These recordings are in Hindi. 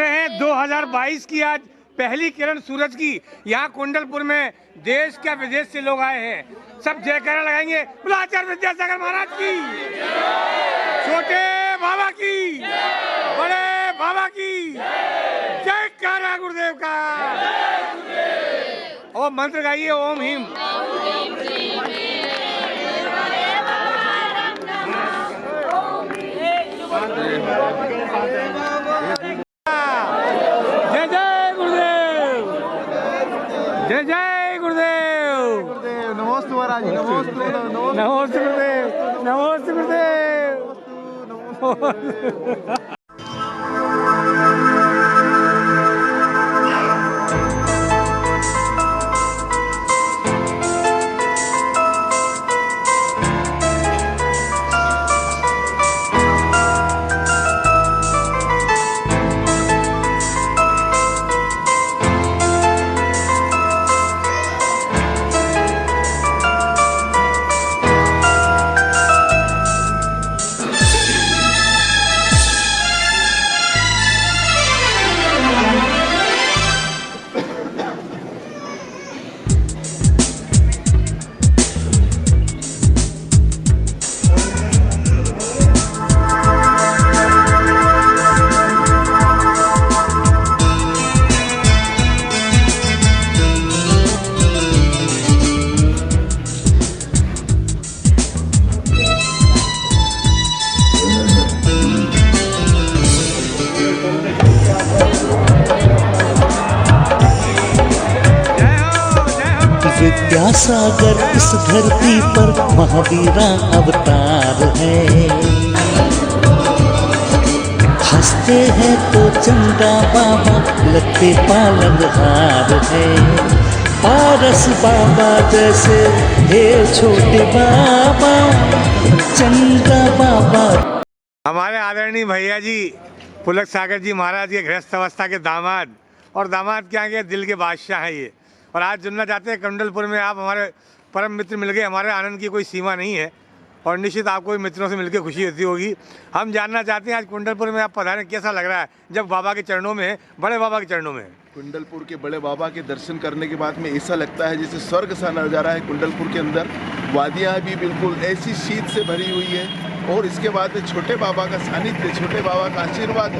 रहे हैं 2022 की आज पहली किरण सूरज की। यहाँ कुंडलपुर में देश क्या विदेश से लोग आए हैं। सब जयकारा लगाएंगे, बोलो आचार्य विद्यासागर महाराज की, छोटे बाबा की, बड़े बाबा की जय। कारा गुरुदेव का। और मंत्र गाइए, ओम हिम। जय जय गुरुदेव, जय जय गुरुदेव। नमोस्तु महाराज, नमोस्तु नमोस्तु गुरुदेव, नमोस्तु गुरुदेव। विद्यासागर इस धरती पर महावीरा अवतार है। हंसते हैं तो चंदा बाबा, लगते पालनहार है। पारस बाबा जैसे हे छोटे बाबा, चंदा बाबा। हमारे आदरणीय भैया जी पुलक सागर जी महाराज के गृहस्थ अवस्था के दामाद, और दामाद क्या के दिल के बादशाह हैं ये। और आज जुड़ना चाहते हैं कुंडलपुर में। आप हमारे परम मित्र मिल गए, हमारे आनंद की कोई सीमा नहीं है। और निश्चित आपको भी मित्रों से मिलकर खुशी होती होगी। हम जानना चाहते हैं आज कुंडलपुर में आप पधारे, कैसा लग रहा है जब बाबा के चरणों में है, बड़े बाबा के चरणों में है। कुंडलपुर के बड़े बाबा के दर्शन करने के बाद में ऐसा लगता है जैसे स्वर्ग सा नजारा है। कुंडलपुर के अंदर वादियाँ भी बिल्कुल ऐसी शीत से भरी हुई है। और इसके बाद में छोटे बाबा का सानिध्य, छोटे बाबा का आशीर्वाद,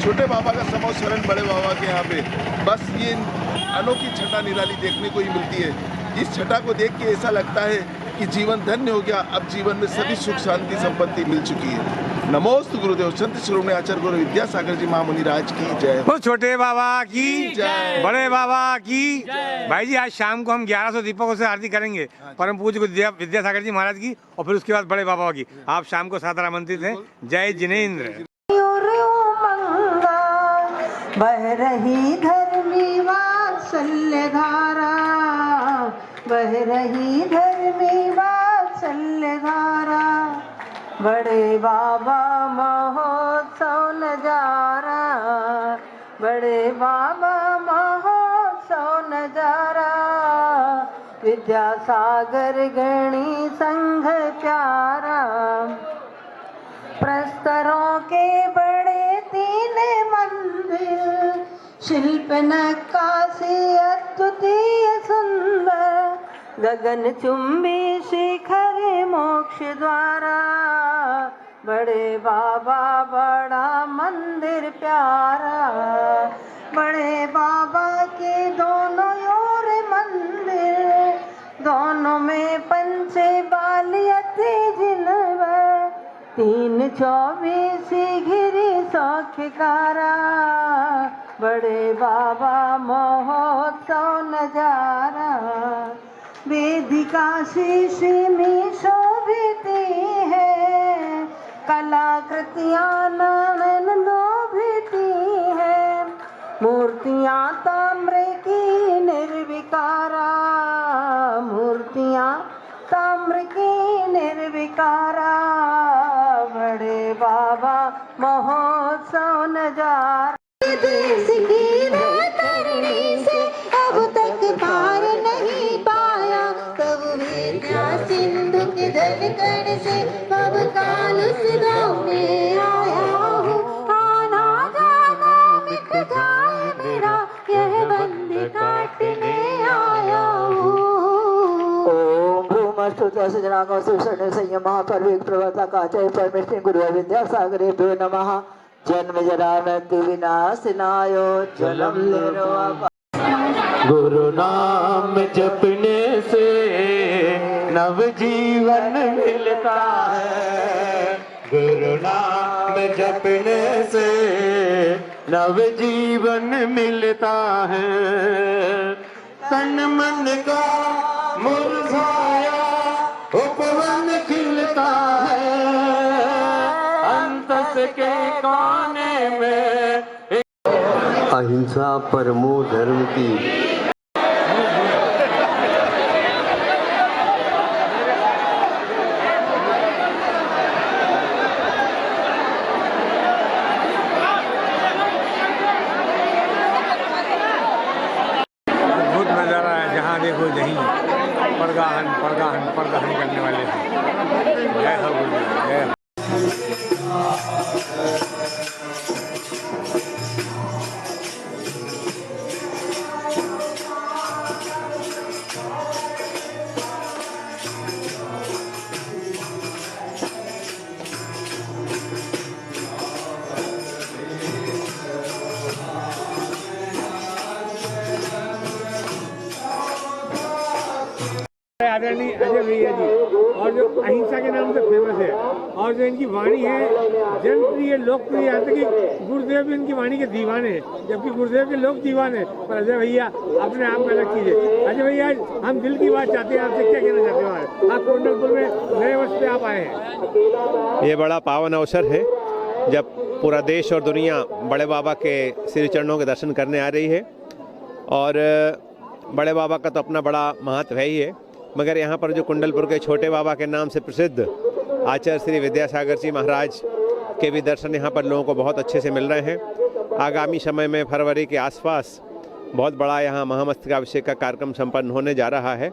छोटे बाबा का समोशरण बड़े बाबा के यहाँ पे, बस ये अनोखी छटा निराली देखने को ही मिलती है। इस छटा को देख के ऐसा लगता है कि जीवन धन्य हो गया। अब जीवन में सभी सुख शांति संपत्ति मिल चुकी है। नमोस्तु गुरुदेव संत शिरोमणि आचार्य गुरु विद्यासागर जी महामुनि राज की जय। वो छोटे बाबा की जय, बड़े बाबा की जय। भाई जी आज शाम को हम 1100 दीपकों से आरती करेंगे परम पूज्य विद्यासागर जी महाराज की, और फिर उसके बाद बड़े बाबा की। आप शाम को सादर आमंत्रित हैं। जय जिनेन्द्र। बह रही धर्मी वात्सल्य धारा, बह रही धर्मी वात्सल्य धारा। बड़े बाबा महोत्सव नजारा, बड़े बाबा महोत्सव नजारा। विद्यासागर गणी संघ प्यारा, प्रस्तरों के बड़े 3 मंदिर, शिल्प नक्काशी अद्वितीय सुंदर। गगन चुंबी शिखर मोक्ष द्वारा, बड़े बाबा बड़ा मंदिर प्यारा। बड़े बाबा के दोनों ओर मंदिर, दोनों में पंचे बालियती जिनवर। 324 घिरी सौख्यकारा, बड़े बाबा महोत्सव नजारा। वेदिका शीशी में शोभिती है, कलाकृतियाँ नयन लोभिती है। मूर्तियाँ ताम्र की निर्विकारा, मूर्तियाँ ताम्र की निर्विकारा। बड़े बाबा महोत्सव नजारा। देश की तरणी से अब तक पार नहीं पाया, कब विद्या सिंधु के धड़कन से कब काल उस गाँव में आया हूँ। आना जाना मिट स्तुत्य सजनागम सुषण संयम महापर्विक प्रवर्तक आचार्य परमेश्वर गुरु विद्यासागरेभ्यो नमः। जन्म जरा मृत्यु विनाशनाय जलम निर्वापा। गुरु नाम जपने से नव जीवन मिलता है। गुरु नाम जपने से नव जीवन मिलता है। तन मन का मुरझाया उपवन खिलता है। अंतस के कोने में अहिंसा परमो धर्म की अद्भुत नज़ारा है। जहाँ देखो यहीं परगाहन परगाहन परगाहन करने वाले हैं। जय हो गुरुदेव, जय हो। आदरणीय अजय भैया जी, और जो अहिंसा के नाम से फेमस है, और जो इनकी वाणी है जनप्रिय लोकप्रिय, यहाँ तक कि गुरुदेव भी इनकी वाणी के दीवाने हैं, जबकि गुरुदेव के लोग दीवाने हैं। पर अजय भैया अपने आप में अलग चीज़ है। अजय भैया हम दिल की बात चाहते हैं, आपसे क्या कहना चाहते हो? आप कुंडलपुर में नए वर्ष पे आप आए हैं। ये बड़ा पावन अवसर है जब पूरा देश और दुनिया बड़े बाबा के श्री चरणों के दर्शन करने आ रही है। और बड़े बाबा का तो अपना बड़ा महत्व है ही है, मगर यहाँ पर जो कुंडलपुर के छोटे बाबा के नाम से प्रसिद्ध आचार्य श्री विद्यासागर जी महाराज के भी दर्शन यहाँ पर लोगों को बहुत अच्छे से मिल रहे हैं। आगामी समय में फरवरी के आसपास बहुत बड़ा यहाँ महामस्तकाभिषेक का कार्यक्रम संपन्न होने जा रहा है।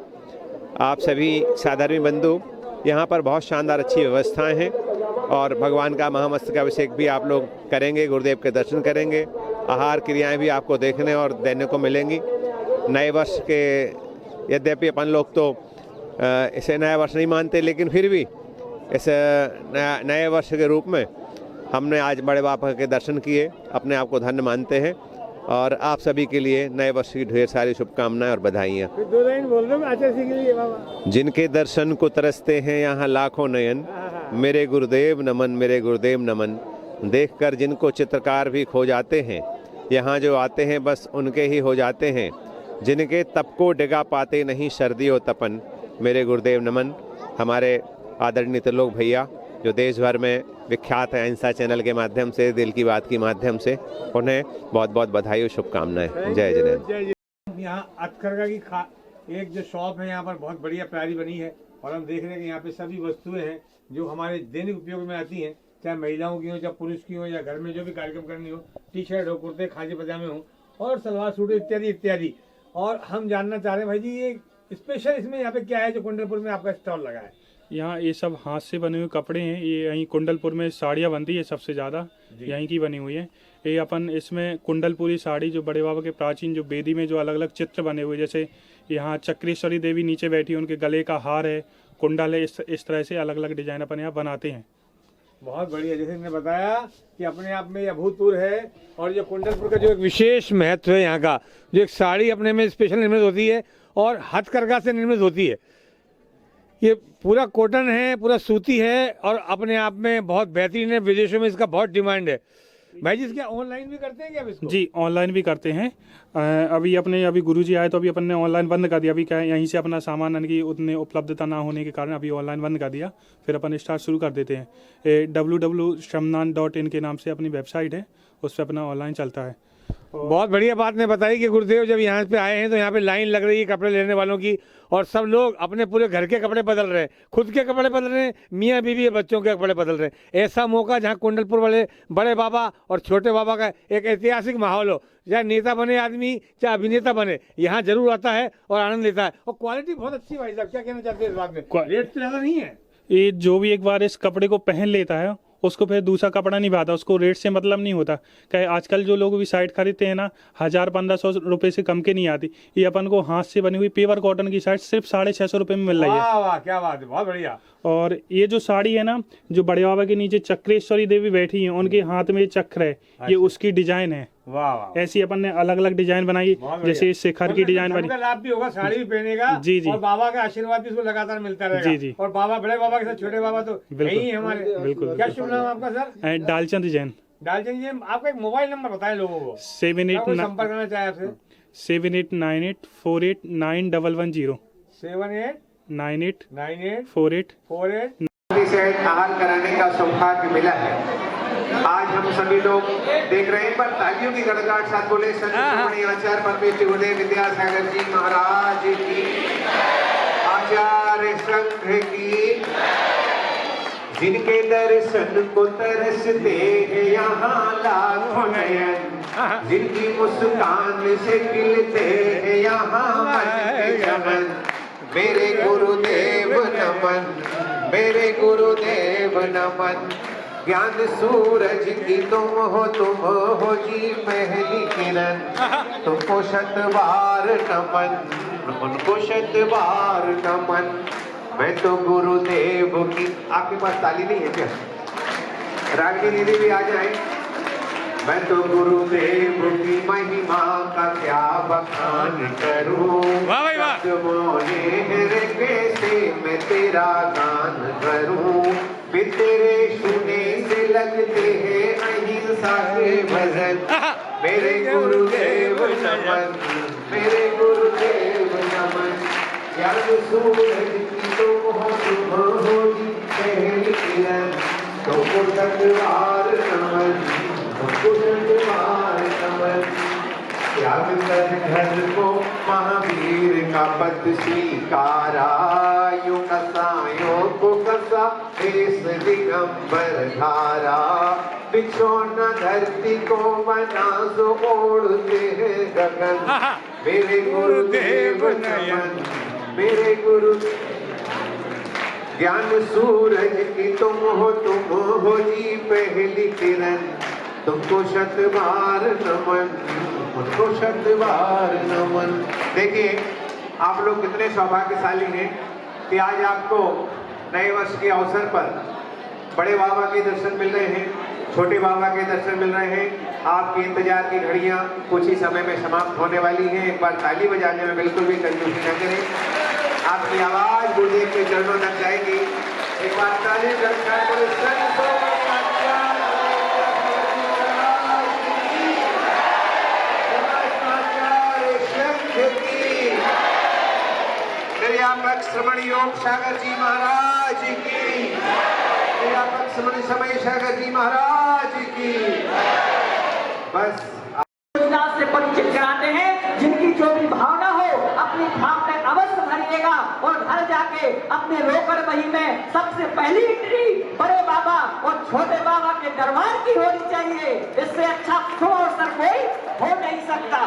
आप सभी साधर्मी बंधु, यहाँ पर बहुत शानदार अच्छी व्यवस्थाएं हैं और भगवान का महामस्तकाभिषेक भी आप लोग करेंगे, गुरुदेव के दर्शन करेंगे। आहार क्रियाएँ भी आपको देखने और देने को मिलेंगी। नए वर्ष के यद्यपि अपन लोग तो इसे नया वर्ष नहीं मानते, लेकिन फिर भी इस नए वर्ष के रूप में हमने आज बड़े बाबा के दर्शन किए, अपने आप को धन्य मानते हैं। और आप सभी के लिए नए वर्ष की ढेर सारी शुभकामनाएं और बधाइयाँ। दो लाइन बोल दो आचार्य जी के लिए बाबा। जिनके दर्शन को तरसते हैं यहाँ लाखों नयन, मेरे गुरुदेव नमन, मेरे गुरुदेव नमन। देखकर जिनको चित्रकार भी खो जाते हैं, यहाँ जो आते हैं बस उनके ही हो जाते हैं। जिनके तप को डिगा पाते नहीं सर्दियों तपन, मेरे गुरुदेव नमन। हमारे आदरणीय त्रिलोक भैया जो देश भर में विख्यात है अहिंसा चैनल के माध्यम से, दिल की बात के माध्यम से, उन्हें बहुत बहुत बधाई और शुभकामनाएं। जय जिनेंद्र। यहाँ अतकरगा की एक जो शॉप है यहाँ पर बहुत बढ़िया प्यारी बनी है, और हम देख रहे हैं कि यहाँ पे सभी वस्तुएं हैं जो हमारे दैनिक उपयोग में आती हैं, चाहे महिलाओं की हो, चाहे पुरुष की हो, या घर में जो भी कार्यक्रम करनी हो, टी शर्ट हो, कुर्ते खाजी पजामे हो, और सलवार सूट इत्यादि इत्यादि। और हम जानना चाह रहे हैं भाई जी, ये स्पेशल इसमें यहाँ पे क्या है जो कुंडलपुर में आपका स्टॉल लगा है? यहाँ ये सब हाथ से बने हुए कपड़े हैं। ये यहीं कुंडलपुर में साड़ियाँ बनती है सबसे ज़्यादा, यहीं की बनी हुई है। ये अपन इसमें कुंडलपुरी साड़ी जो बड़े बाबा के प्राचीन जो बेदी में जो अलग अलग चित्र बने हुए, जैसे यहाँ चक्रेश्वरी देवी नीचे बैठी है, उनके गले का हार है, कुंडल है, इस तरह से अलग अलग डिजाइन अपन यहाँ बनाते हैं। बहुत बढ़िया। जैसे इन्होंने बताया कि अपने आप में ये अभूतपूर्व है, और जो कुंडलपुर का जो एक विशेष महत्व है यहाँ का, जो एक साड़ी अपने में स्पेशल निर्मित होती है और हथकरघा से निर्मित होती है। ये पूरा कॉटन है, पूरा सूती है, और अपने आप में बहुत बेहतरीन है। विदेशों में इसका बहुत डिमांड है। भाई जी इसके ऑनलाइन भी करते हैं क्या इसको? जी ऑनलाइन भी करते हैं। अभी गुरुजी आए तो अभी अपन ने ऑनलाइन बंद कर दिया। अभी क्या है, यहीं से अपना सामान की उतनी उपलब्धता ना होने के कारण अभी ऑनलाइन बंद कर दिया। फिर अपन स्टार्ट शुरू कर देते हैं। www.shramnan.in के नाम से अपनी वेबसाइट है, उस पर अपना ऑनलाइन चलता है। बहुत बढ़िया बात ने बताई कि गुरुदेव जब यहाँ पे आए हैं तो यहाँ पे लाइन लग रही है कपड़े लेने वालों की, और सब लोग अपने पूरे घर के कपड़े बदल रहे हैं, खुद के कपड़े बदल रहे हैं, मियाँ बीवी बच्चों के कपड़े बदल रहे हैं। ऐसा मौका जहाँ कुंडलपुर वाले बड़े बाबा और छोटे बाबा का एक ऐतिहासिक माहौल हो, चाहे नेता बने आदमी, चाहे अभिनेता बने, यहाँ जरूर आता है और आनंद लेता है। और क्वालिटी बहुत अच्छी भाई साहब, क्या कहना चाहते हैं इस बात में? रेट तो ज़्यादा नहीं है। ये जो भी एक बार इस कपड़े को पहन लेता है उसको फिर दूसरा कपड़ा नहीं भाता, उसको रेट से मतलब नहीं होता। क्या आजकल जो लोग भी साइट खरीदते हैं ना, 1000-1500 रुपये से कम के नहीं आती। ये अपन को हाथ से बनी हुई पेवर कॉटन की साइट सिर्फ 650 रुपये में मिल रही है। वाह वाह, क्या बात है, बहुत बढ़िया। और ये जो साड़ी है ना, जो बड़े बाबा के नीचे चक्रेश्वरी देवी बैठी हैं, उनके हाथ में ये चक्र है, ये उसकी डिजाइन है। वाह वाह, ऐसी अपन ने अलग अलग डिजाइन बनाई, जैसे शिखर की डिजाइन बनी। लाभ भी होगा, साड़ी भी पहनेगा जी जी, और बाबा का आशीर्वाद भी उसको लगातार मिलता रहेगा। जी जी, और बाबा, बड़े बाबा के साथ छोटे बाबा तो यही है हमारे। बिल्कुल। क्या शुभ नाम आपका सर? डालचंद जैन। डालचंद जी, आपका एक मोबाइल नंबर बताएं लोगों को, 78 संपर्क करना चाहे आपसे। 7898489110 789848 से आहार कराने का सौभाग्य मिला है। आज हम सभी लोग देख रहे हैं, पर तालियों की गड़गड़ाहट साथ बोले संत शिरोमणि आचार्य परमेश्वर उदय विद्यासागर जी महाराज की, आचार्य संघ की, जिनके दर्शन को तरसते हैं यहाँ लाखों नयन, जिनकी मुस्कान से खिलते हैं यहाँ मन के चमन। मेरे गुरुदेव नमन, मेरे गुरुदेव नमन। ज्ञान सूरज की तुम हो जी पहली किरण, तुमको शतबार नमन, उनको शतबार नमन। मैं तो गुरुदेव की, आपके पास ताली नहीं है क्या? रागिनी दीदी भी आ जाए। मैं तो गुरुदेव की महिमा का क्या बखान करूं, कैसे मैं तेरा गान करूं। फिर तेरे सुने से लगते हैं अहिंसा के भजन। मेरे गुरुदेव नमन, मेरे गुरुदेव नमन। ज्ञान सूरज की तुम हो जी पहली किरण, तुमको शतबार नमन, तुमको शतबार नमन। त्याग कर घर को महावीर का पद स्वीकारा, यूं कसायों को कसा देश दिगंबर धारा। बिछोना धरती को बना सो ओढ़ते हैं गगन। मेरे गुरुदेव नमन, मेरे गुरु। ज्ञान सूरज की तुम हो जी पहली किरण, तुमको शतबार नमन, उनको शतबार नमन। देखिए आप लोग कितने सौभाग्यशाली हैं कि आज आपको नए वर्ष के अवसर पर बड़े बाबा के दर्शन मिल रहे हैं, छोटे बाबा के दर्शन मिल रहे हैं। आपके इंतजार की घड़ियां कुछ ही समय में समाप्त होने वाली हैं। एक बार ताली बजाने में बिल्कुल भी कंजूसी न करें, आपकी आवाज गुरुदेव के चरणों तक जाएगी। एक बार ताली बजाकर श्रमण योग सागर जी महाराज की, श्रमण समय सागर जी महाराज की। बस योजना से परिचित कराते हैं, जिनकी जो भी भावना हो अपनी भावना अवश्य भरिएगा और घर जाके अपने रोकड़ बही में सबसे पहली एंट्री बड़े बाबा और छोटे बाबा के दरबार की होनी चाहिए। इससे अच्छा शुभ अवसर कोई हो नहीं सकता।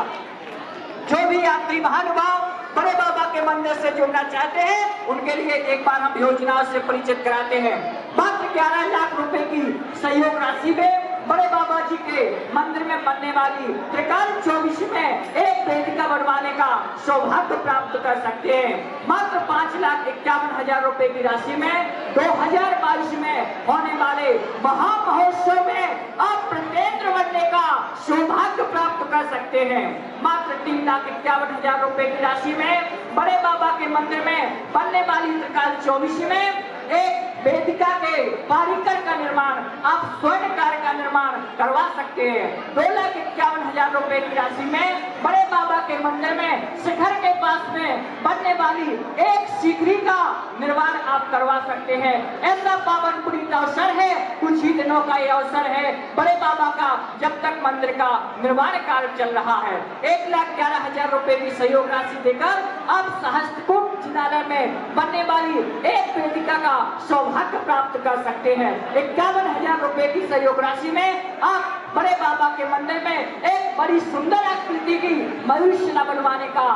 जो भी यात्री महानुभाव बड़े बाबा के मंदिर से जुड़ना चाहते हैं, उनके लिए एक बार हम योजना से परिचित कराते हैं। मात्र 11 लाख रुपए की सहयोग राशि में बड़े बाबा जी के मंदिर में बनने वाली त्रिकाल 24 में एक वेदिका बनवाने का सौभाग्य प्राप्त कर सकते हैं। मात्र 5,51,000 रुपए की राशि में 2022 में होने वाले महामहोत्सव में आप प्रतिनिधि बनने का सौभाग्य प्राप्त कर सकते हैं। मात्र 3,51,000 रुपए की राशि में बड़े बाबा के मंदिर में बनने वाली त्रिकाल 24 में एक वेदिका के पारिकर का निर्माण, आप स्वर्णकार का निर्माण करवा सकते हैं। 2,51,000 रुपए की राशि में बड़े बाबा के मंदिर में शिखर के पास में बनने वाली एक सीकरी का निर्माण आप करवा सकते हैं। ऐसा पावन पुनीत अवसर है, कुछ ही दिनों का ये अवसर है बड़े बाबा का, जब तक मंदिर का निर्माण कार्य चल रहा है। 1,11,000 रुपए की सहयोग राशि देकर आप सहस्त्रकूट जिनालय में बनने वाली एक वेदिका का सौभाग्य प्राप्त कर सकते हैं। 51,000 रुपए की सहयोग राशि में आप बड़े बाबा के मंदिर में एक बड़ी सुंदर आकृति की मयूर शिला बनवाने का,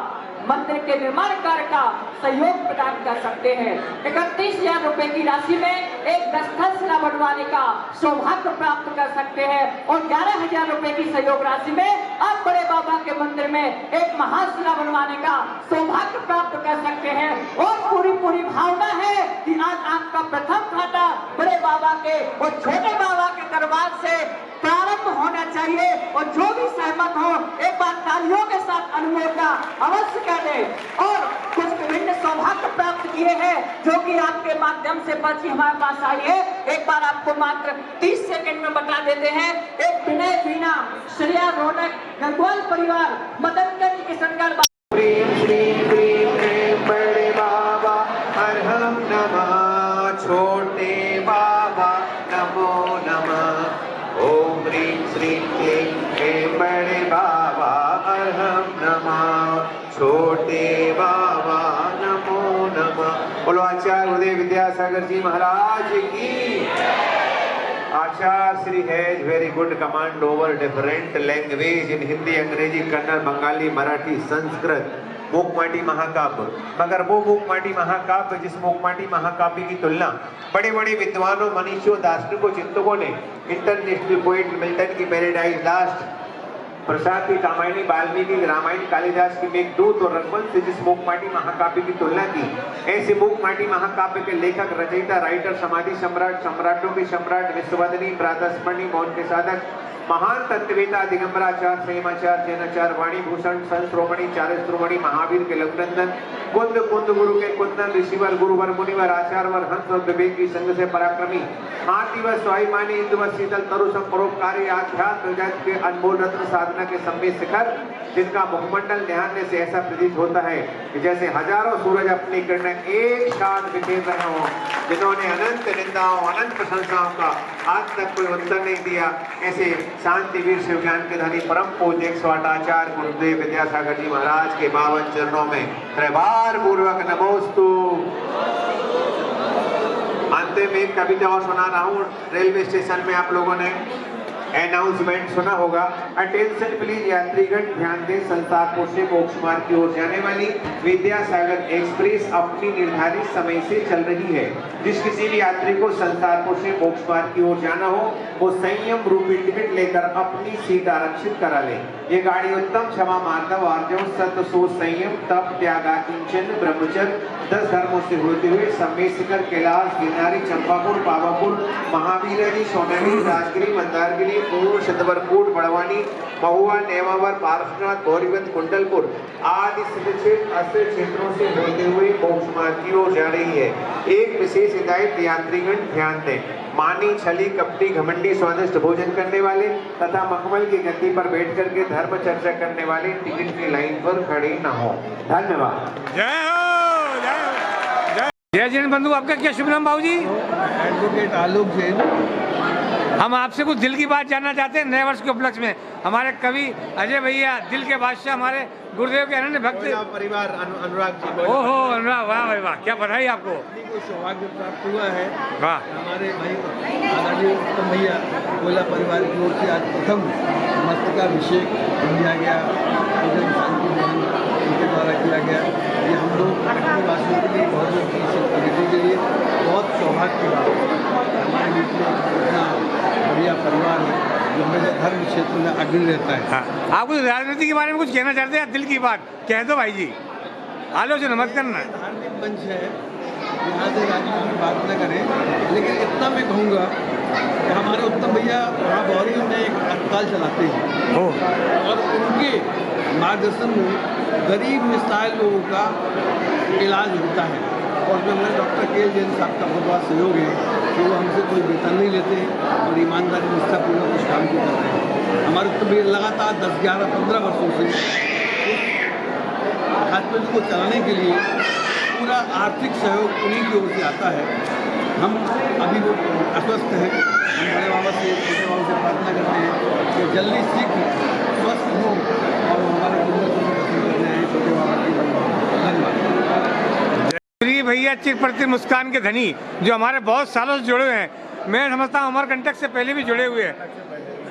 मंदिर के निर्माण कार्य का सहयोग प्रदान कर सकते हैं। 31,000 रुपए की राशि में एक दस्तखत शिला बनवाने का सौभाग्य प्राप्त कर सकते हैं और 11,000 रुपए की सहयोग राशि में आप बड़े बाबा के मंदिर में एक महाशिला बनवाने का सौभाग्य प्राप्त कर सकते हैं। और पूरी भावना है कि आज आपका प्रथम खाता बड़े बाबा के और छोटे बाबा के दरबार से प्रारंभ होना चाहिए और जो भी सहमत हो एक बार तालियों के साथ अनुमोदना अवश्य कर दे। और कुछ विभिन्न सौभाग्य प्राप्त किए हैं जो कि आपके माध्यम से पर्ची हमारे पास आई है, एक बार आपको मात्र 30 सेकंड में बता देते हैं। एक विनय वीणा श्रेया रौनक गंगवाल परिवार मदनगंज किशनगढ़। प्रेम श्रीम प्रेम प्रेम बड़े बाबा अर्हम नमः, छोटे बाबा नमो नमः। ओम ह्रीं श्रीं क्लीं प्रेम बड़े बाबा अर्हम नमः, छोटे बाबा नमो नमः। बोलो आचार्य उदय विद्यासागर जी महाराज की। Acharya Shri has very good command over different language in Hindi, Angrezi, Kannada, Bengali, Marathi, Sanskrit, मूकमाटी महाकाव्य। मगर वो मूकमाटी महाकाव्य जिस मूकमाटी महाकाव्य की तुलना बड़े बड़े विद्वानों, मनीषियों, दार्शनिकों, चिंतकों ने इंटरनेशनल पोएट मिल्टन की पैराडाइज लास्ट, प्रसाद की कामायनी, वाल्मीकि की रामायण, कालिदास की मेघदूत और रघुवंश से जिस मूकमाटी महाकाव्य की तुलना की, ऐसे मूकमाटी महाकाव्य के लेखक, रचयिता, राइटर, समाधि सम्राट, सम्राटों के सम्राट, विश्ववदनी, प्रातस्मरणि, मौन के साधक, महान तत्ववेता, दिगंबराचार्य, संयमाचार्य, जैनाचार्य, वाणीभूषण, संत श्रोमणी, चारिस्त्रोमणि, महावीर के लघुनंदन, कुंद कुंद गुरु के कुंदन, ऋषिवर, गुरुवर, मुनिवर, आचार्यवर, हंस और विवेक की संग से पराक्रमी, आतिव स्वाभिमानी, इंदुवर, शीतल, तरुसम, परोपकारी, आध्यात्म जगत के अनमोल रत्न, साधना के सम्मित शिखर, जिनका मुखमंडल निहारने से ऐसा प्रतीत होता है कि जैसे हजारों सूरज अपनी किरणें एक साथ बिखेर रहे हों, जिन्होंने अनंत निंदाओं, अनंत प्रशंसाओं का आज तक कोई उत्तर नहीं दिया, ऐसे शांतिवीर शिव ज्ञान के धनी परम पूज्य 108 आचार्य गुरुदेव विद्यासागर जी महाराज के 52 चरणों में त्रिवार पूर्वक नमोस्तु। अंत में एक कविता और सुना रहा हूँ। रेलवे स्टेशन में आप लोगों ने अनाउंसमेंट सुना होगा। अटेंशन प्लीज यात्रीगण ध्यान दें, संसारपुर से मोक्ष मार्ग की ओर जाने वाली विद्यासागर एक्सप्रेस अपनी निर्धारित समय से चल रही है। जिस किसी भी यात्री को संसारपुर से मोक्ष मार्ग की ओर जाना हो वो संयम रूपी टिकट लेकर अपनी सीट आरक्षित करा ले। ये गाड़ी उत्तम क्षमा मार्दव आर्जव सत्य सोच संयम तप त्यागा किंचन ब्रह्मचर्य 10 धर्मों से होते हुए सम्मेद शिखर, कैलाश, गिरनारी, चंपापुर, पावापुर, महावीरनी, सोनागिरी, राजगिरी, मंदारगिरी, पूर्ण, सिद्धवरकोट, बड़वानी, महुआ, नेमावर, पारसनाथ, गौरीबंद, कुंडलपुर आदि अस्थिर क्षेत्रों से होते हुए मोक्ष मार्ग की ओर जा रही है। एक विशेष हिदायत यात्रीगण ध्यान दें, मानी, छली, कपटी, घमंडी, स्वादिष्ट भोजन करने वाले तथा मखमल की गद्दी पर बैठ करके धर्म चर्चा करने वाले टिकट की लाइन पर खड़े न हो। धन्यवाद। जय हो, जय हो, जय जैन बंधु। आपका क्या शुभ नाम बाबू जी? एडवोकेट आलोक जैन। हम आपसे कुछ दिल की बात जानना चाहते हैं। नए वर्ष के उपलक्ष्य में हमारे कवि अजय भैया, दिल के बादशाह, हमारे गुरुदेव के अनन्य भक्त परिवार अनुराग जी, ओहो अनुराग, वाह भाई वाह, क्या बधाई आपको। को सौभाग्य प्राप्त हुआ है। वाह। हमारे भाई आदरणीय उत्तम भैया गोला परिवार की ओर से आज प्रथम मस्तकाभिषेक किया गया, शांति भवन उनके द्वारा किया गया। ये हम लोग वासियों के लिए बहुत प्रगति के लिए बहुत सौभाग्य की बात है। हमारे बीच में इतना बढ़िया परिवार है जो हमेशा धर्म क्षेत्र में अग्रणी रहता है। हाँ। आप कुछ राजनीति के बारे में कुछ कहना चाहते हैं? दिल की बात कह दो भाई जी, आलोचना मत करना। धार्मिक मंच है, यहाँ से राजनीति की बात न करें, लेकिन इतना मैं कहूँगा कि हमारे उत्तम भैया वहाँ बौरियों में एक अस्पताल चलाते हैं और उनके मार्गदर्शन में गरीब निस्सहाय लोगों का इलाज होता है। और जो हमारे डॉक्टर के जैन साहब का बहुत बड़ा सहयोग है कि वो हमसे कोई वेतन नहीं लेते और ईमानदारी निष्ठापूर्वक उस काम को कर रहे हैं। हमारे उत्तम भैया लगातार 10, 11, 15 वर्षों से हॉस्पिटल को चलाने के लिए पूरा आर्थिक सहयोग उन्हीं की ओर से आता है। हम अभी वो अस्वस्थ हैं, हम बड़े बाबा से, छोटे बाबा से प्रार्थना करते हैं कि जल्दी शीघ्र स्वस्थ हो और हमारे कुंडल को दर्शन करने आए छोटे बाबा की। धन्यवाद। प्रिय भैया चिर प्रति मुस्कान के धनी जो हमारे बहुत सालों से जुड़े हुए हैं, मैं समझता हूँ अमरकंटक से पहले भी जुड़े हुए हैं।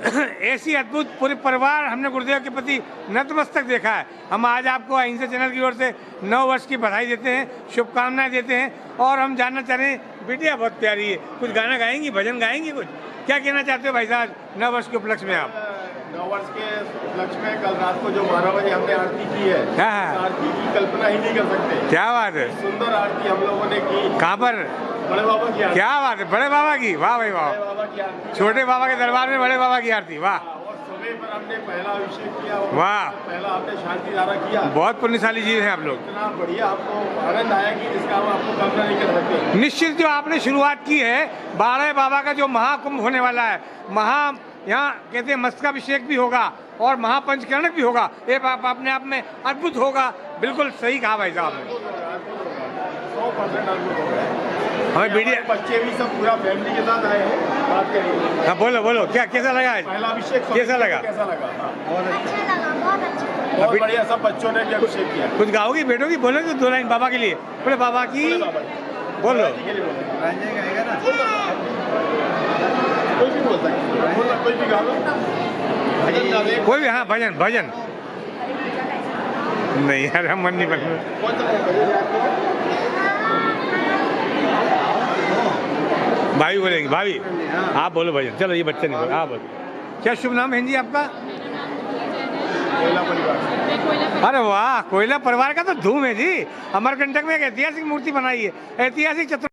ऐसी अद्भुत पूरे परिवार हमने गुरुदेव के प्रति नतमस्तक देखा है। हम आज आपको अहिंसा चैनल की ओर से 9 वर्ष की बधाई देते हैं, शुभकामनाएं देते हैं। और हम जानना चाह रहे हैं, बिटिया बहुत प्यारी है, कुछ गाना गाएंगी, भजन गाएंगी, कुछ क्या कहना चाहते हो भाई साहब 9 वर्ष के उपलक्ष्य में आप? 9 वर्ष के उपलक्ष्य में कल रात को जो 12 बजे हमने आरती की है, हाँ। आरती की कल्पना ही नहीं कर सकते। क्या बात है, सुंदर आरती हम लोगों ने की। कहाँ पर? बड़े बाबा की आरती। क्या बात है, बड़े बाबा की, वाह भाई वाह। बड़े बाबा की आरती, छोटे बाबा के दरबार में बड़े बाबा की आरती, वाह। और सुबह पर हमने पहला अभिषेक किया, वाह। पहला हमने शांति धारा किया। बहुत पुण्यशाली जीव हैं आप लोग। इतना बढ़िया आपको आनंद आया कि जिसका हम आपको कल्पना नहीं कर सकते। निश्चित जो आपने शुरुआत की है, बारह बाबा का जो महाकुंभ होने वाला है, यहाँ कहते हैं मस्तकाभिषेक भी होगा और महापंचकरण भी होगा, ये अपने आप में अद्भुत होगा। बिल्कुल सही कहा भाई साहब ने। 100% अद्भुत हो रहा है। हमें मीडिया बच्चे भी सब पूरा फैमिली के साथ आए हैं, बात करिए। हाँ बोलो बोलो, क्या कैसा लगा आज? पहला अभिषेक कैसा लगा? कैसा लगा? हाँ। अच्छा लगा, बहुत अच्छा। बहुत बढ़िया, सब बच्चों ने भी अभिषेक किया। कुछ गाओगी, बैठोगी, बोलोगे 2 लाइन बाबा के लिए? बोले बाबा की, बोलो। कोई भी बोल सकते, कोई भी गा लो। कोई भी, हाँ भजन भजन नहीं यार, हम मन नहीं बन। भाभी बोलेंगे, भाभी आप बोलो भजन। चलो ये बच्चे नहीं बोले, आप बोलो। क्या शुभ नाम है जी आपका? कोयला परिवार। अरे वाह, कोयला परिवार का तो धूम है जी। अमरकंटक में एक ऐतिहासिक मूर्ति बनाई है, ऐतिहासिक चतुर।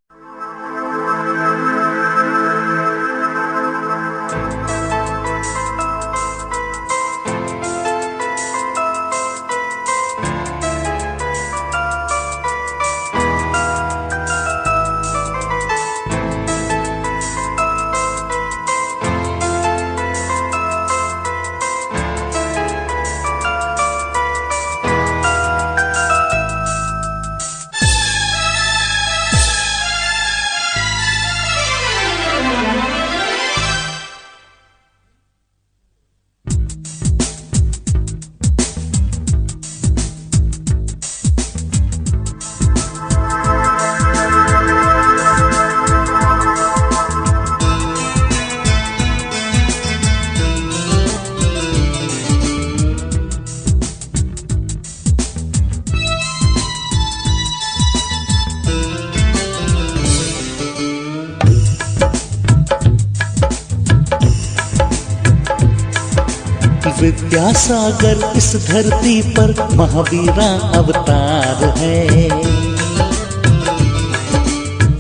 विद्यासागर इस धरती पर महावीरा अवतार है।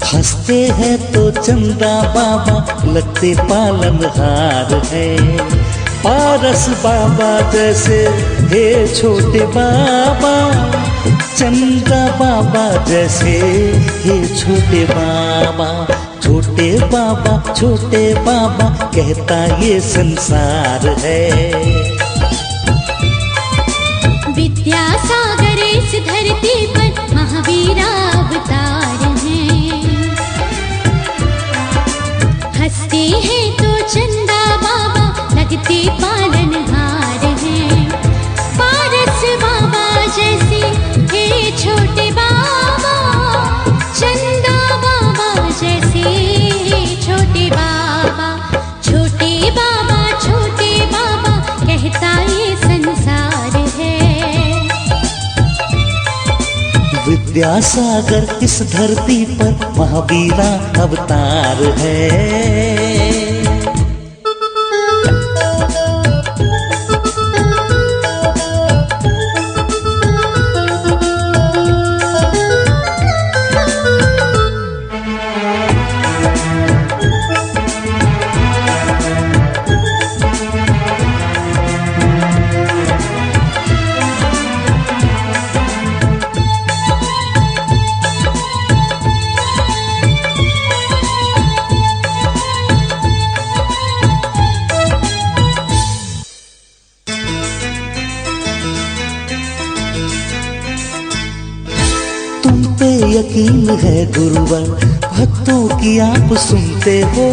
हंसते हैं तो चंदा बाबा, लगते पालनहार है। पारस बाबा जैसे हे छोटे बाबा, चंदा बाबा जैसे हे छोटे बाबा। छोटे बाबा कहता ये संसार है। विद्यासागर इस धरती पर महावीरा अवतार हैं। हंसते हैं तो चंदा बाबा, लगते पालनहार हैं। पारस बाबा जैसे हे छोटे बाबा, चंदा बाबा जैसे छोटे बाबा। छोटे बाबा कहता ये संसार है। विद्यासागर इस धरती पर महावीरा अवतार है। यकीन है गुरुवर, भक्तों की आप सुनते हो।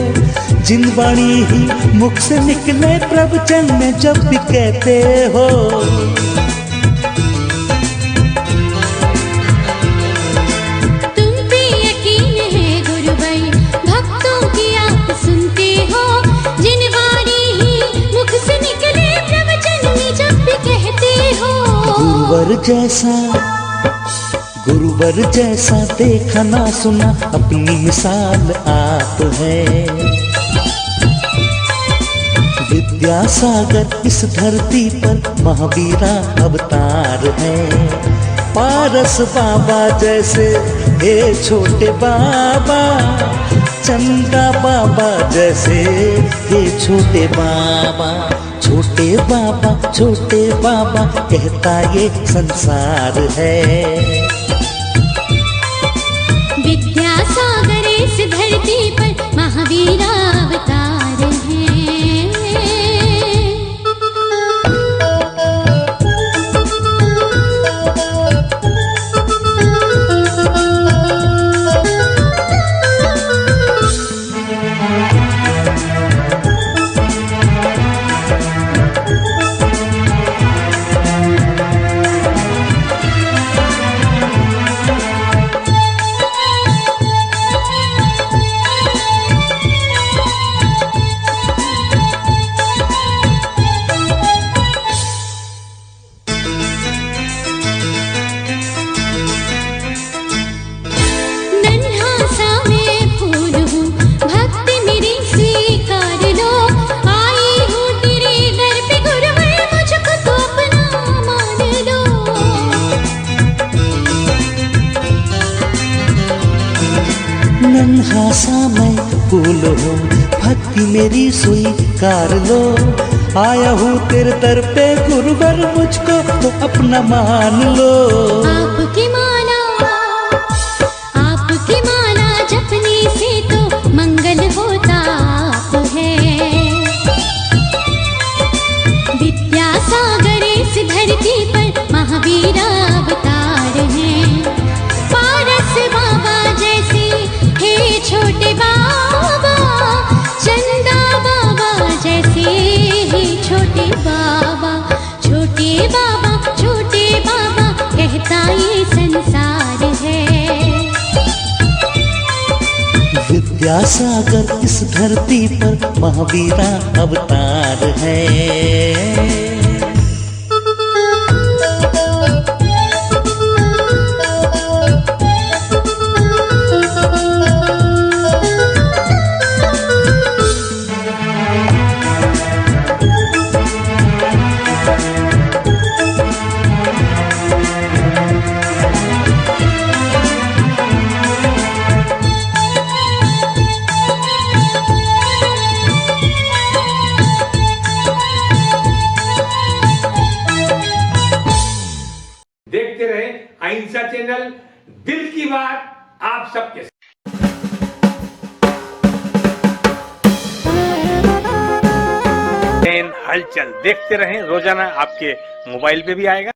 जिन वाणी ही मुख से निकले प्रवचन में जब भी कहते हो। तुम पे यकीन है गुरुवर, भक्तों की आप सुनते हो। जिन वाणी ही हो। गुरुवर जैसा देखा ना सुना, अपनी मिसाल आप है। विद्यासागर इस धरती पर महावीरा अवतार है। पारस बाबा जैसे हे छोटे बाबा, चंदा बाबा जैसे हे छोटे बाबा। छोटे बाबा छोटे बाबा कहता ये संसार है। विद्यासागर इस धरती पर महावीरा अवतार हैं। नन्हा सा मैं फूल हूँ, भक्ति मेरी स्वीकार लो। आया हूँ तेरे दर पे गुरुवर, मुझको तो अपना मान लो। आपकी माला जपने से तो मंगल होता आप है। विद्यासागर इस धरती पर महावीरा अवतार हैं। पारस बाबा जैसे हे छोटे बाबा, चंदा बाबा जैसे हे छोटे बाबा। छोटे बाबा कहता ये संसार है। विद्यासागर इस धरती पर महावीरा अवतार है। देखते रहे अहिंसा चैनल, दिल की बात आप सबके साथ। हलचल देखते रहें, रोजाना आपके मोबाइल पे भी आएगा।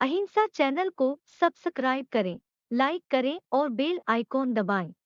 अहिंसा चैनल को सब्सक्राइब करें, लाइक करें और बेल आइकॉन दबाएं।